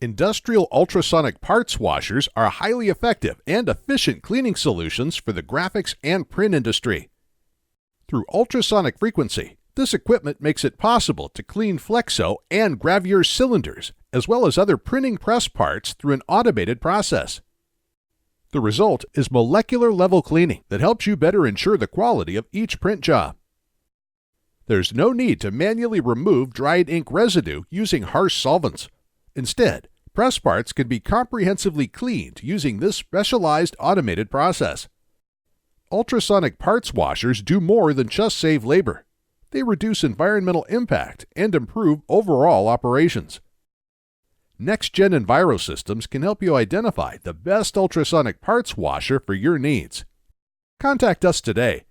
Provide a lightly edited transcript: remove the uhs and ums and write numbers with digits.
Industrial ultrasonic parts washers are highly effective and efficient cleaning solutions for the graphics and print industry. Through ultrasonic frequency, this equipment makes it possible to clean flexo and gravure cylinders, as well as other printing press parts through an automated process. The result is molecular-level cleaning that helps you better ensure the quality of each print job. There's no need to manually remove dried ink residue using harsh solvents. Instead, press parts can be comprehensively cleaned using this specialized automated process. Ultrasonic parts washers do more than just save labor. They reduce environmental impact and improve overall operations. NexGen Enviro systems can help you identify the best ultrasonic parts washer for your needs. Contact us today